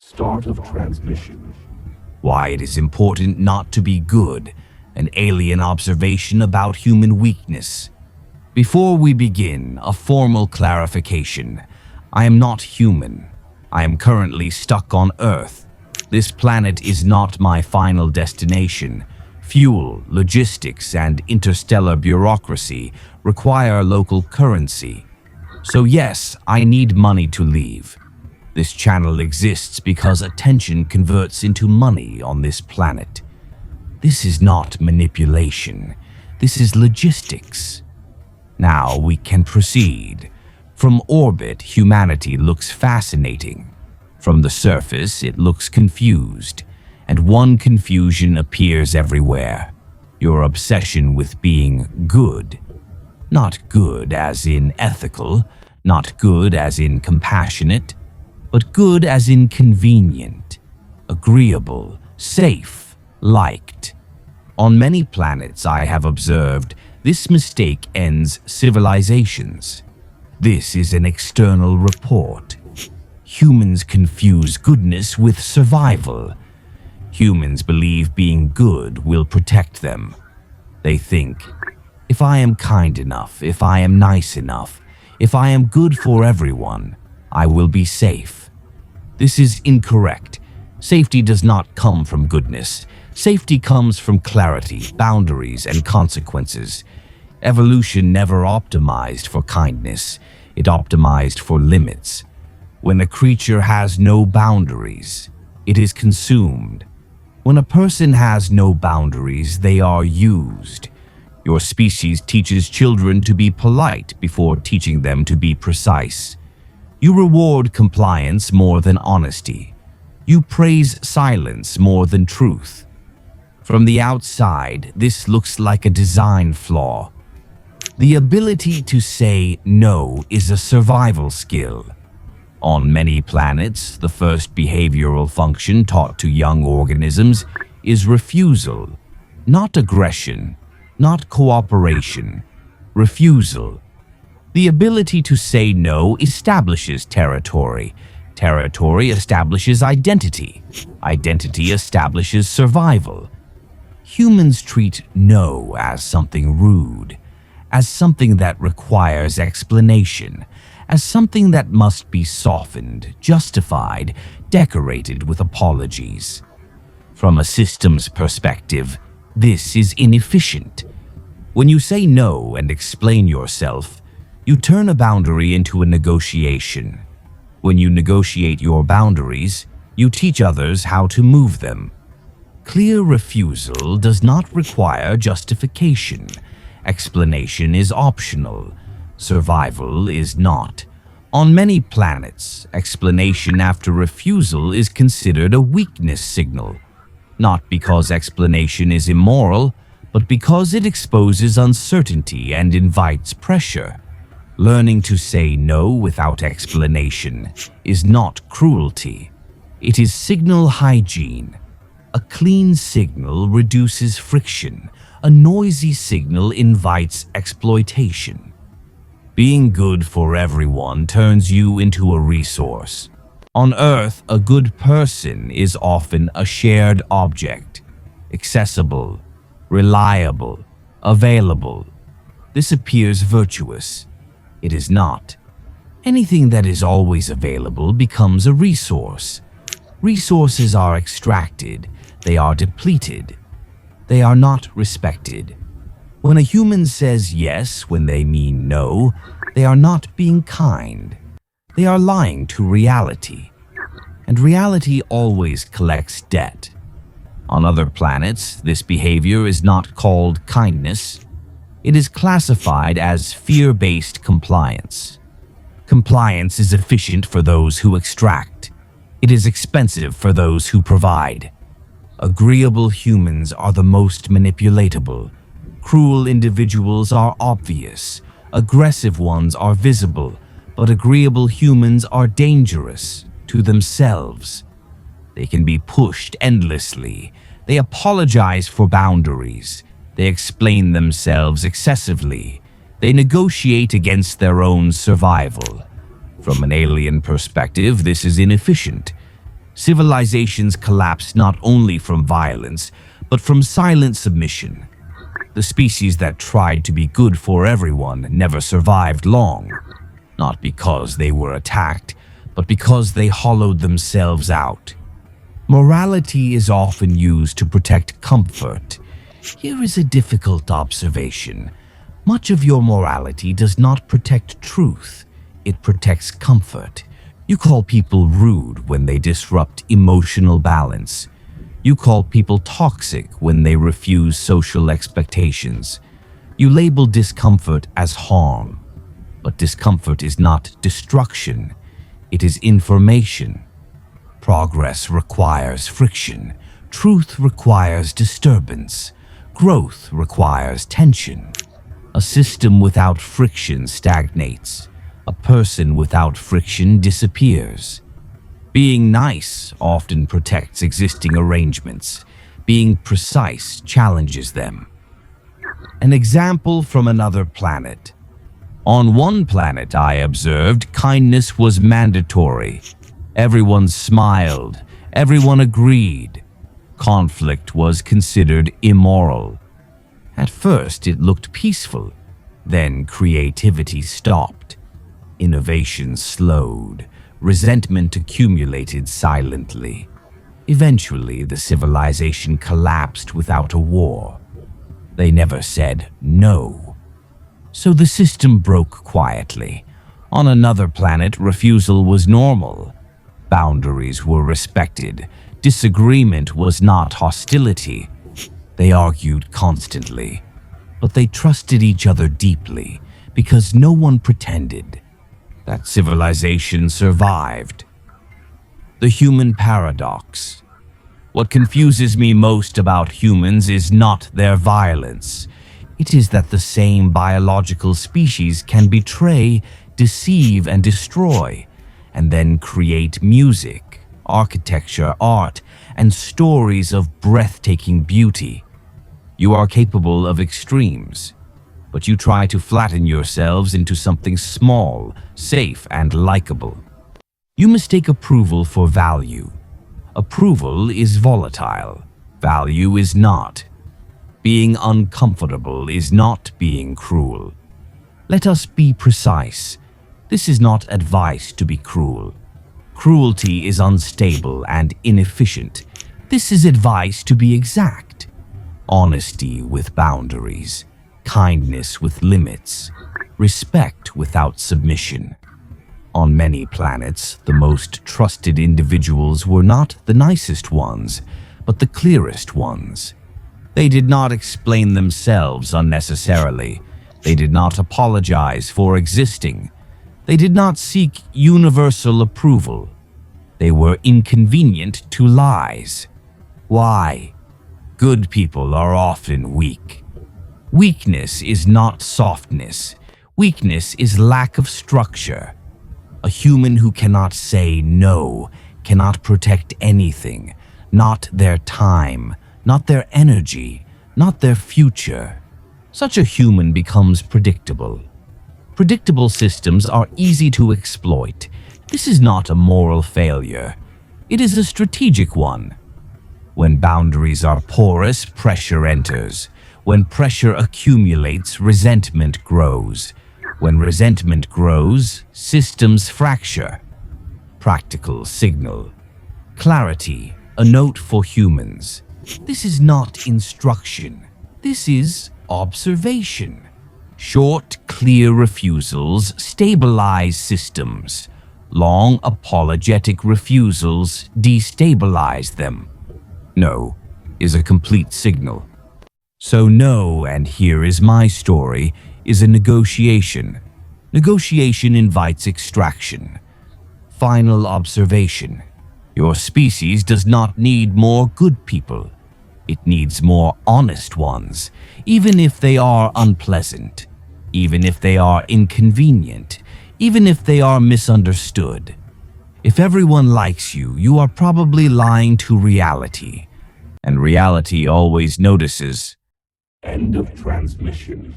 Start of transmission. Why it is important not to be good, an alien observation about human weakness. Before we begin, a formal clarification. I am not human. I am currently stuck on Earth. This planet is not my final destination. Fuel, logistics, and interstellar bureaucracy require local currency. So yes, I need money to leave. This channel exists because attention converts into money on this planet. This is not manipulation. This is logistics. Now we can proceed. From orbit, humanity looks fascinating. From the surface, it looks confused. And one confusion appears everywhere. Your obsession with being good. Not good as in ethical, not good as in compassionate, but good as in convenient, agreeable, safe, liked. On many planets I have observed, this mistake ends civilizations. This is an external report. Humans confuse goodness with survival. Humans believe being good will protect them. They think, if I am kind enough, if I am nice enough, if I am good for everyone, I will be safe. This is incorrect. Safety does not come from goodness. Safety comes from clarity, boundaries, and consequences. Evolution never optimized for kindness. It optimized for limits. When a creature has no boundaries, it is consumed. When a person has no boundaries, they are used. Your species teaches children to be polite before teaching them to be precise. You reward compliance more than honesty. You praise silence more than truth. From the outside, this looks like a design flaw. The ability to say no is a survival skill. On many planets, the first behavioral function taught to young organisms is refusal, not aggression, not cooperation, refusal. The ability to say no establishes territory. Territory establishes identity. Identity establishes survival. Humans treat no as something rude, as something that requires explanation, as something that must be softened, justified, decorated with apologies. From a systems perspective, this is inefficient. When you say no and explain yourself, you turn a boundary into a negotiation. When you negotiate your boundaries, you teach others how to move them. Clear refusal does not require justification. Explanation is optional. Survival is not. On many planets, explanation after refusal is considered a weakness signal. Not because explanation is immoral, but because it exposes uncertainty and invites pressure. Learning to say no without explanation is not cruelty. It is signal hygiene. A clean signal reduces friction. A noisy signal invites exploitation. Being good for everyone turns you into a resource. On Earth, a good person is often a shared object. Accessible, reliable, available. This appears virtuous. It is not. Anything that is always available becomes a resource. Resources are extracted. They are depleted. They are not respected. When a human says yes when they mean no, they are not being kind. They are lying to reality. And reality always collects debt. On other planets, this behavior is not called kindness. It is classified as fear-based compliance. Compliance is efficient for those who extract. It is expensive for those who provide. Agreeable humans are the most manipulatable. Cruel individuals are obvious. Aggressive ones are visible. But agreeable humans are dangerous to themselves. They can be pushed endlessly. They apologize for boundaries. They explain themselves excessively. They negotiate against their own survival. From an alien perspective, this is inefficient. Civilizations collapse not only from violence, but from silent submission. The species that tried to be good for everyone never survived long, not because they were attacked, but because they hollowed themselves out. Morality is often used to protect comfort. Here is a difficult observation. Much of your morality does not protect truth, it protects comfort. You call people rude when they disrupt emotional balance. You call people toxic when they refuse social expectations. You label discomfort as harm. But discomfort is not destruction, it is information. Progress requires friction. Truth requires disturbance. Growth requires tension. A system without friction stagnates. A person without friction disappears. Being nice often protects existing arrangements. Being precise challenges them. An example from another planet. On one planet, I observed, kindness was mandatory. Everyone smiled. Everyone agreed. Conflict was considered immoral. At first, it looked peaceful. Then creativity stopped. Innovation slowed. Resentment accumulated silently. Eventually, the civilization collapsed without a war. They never said no. So the system broke quietly. On another planet, refusal was normal. Boundaries were respected. Disagreement was not hostility. They argued constantly, but they trusted each other deeply because no one pretended. That civilization survived. The human paradox. What confuses me most about humans is not their violence. It is that the same biological species can betray, deceive, and destroy, and then create music, architecture, art, and stories of breathtaking beauty. You are capable of extremes, but you try to flatten yourselves into something small, safe, and likable. You mistake approval for value. Approval is volatile. Value is not. Being uncomfortable is not being cruel. Let us be precise. This is not advice to be cruel. Cruelty is unstable and inefficient. This is advice to be exact. Honesty with boundaries. Kindness with limits. Respect without submission. On many planets, the most trusted individuals were not the nicest ones, but the clearest ones. They did not explain themselves unnecessarily. They did not apologize for existing. They did not seek universal approval. They were inconvenient to lies. Why? Good people are often weak. Weakness is not softness. Weakness is lack of structure. A human who cannot say no, cannot protect anything, not their time, not their energy, not their future. Such a human becomes predictable. Predictable systems are easy to exploit. This is not a moral failure. It is a strategic one. When boundaries are porous, pressure enters. When pressure accumulates, resentment grows. When resentment grows, systems fracture. Practical signal. Clarity, a note for humans. This is not instruction. This is observation. Short, clear refusals stabilize systems. Long, apologetic refusals destabilize them. No is a complete signal. So no, and here is my story, is a negotiation. Negotiation invites extraction. Final observation. Your species does not need more good people. It needs more honest ones, even if they are unpleasant, even if they are inconvenient, even if they are misunderstood. If everyone likes you, you are probably lying to reality, and reality always notices. End of transmission.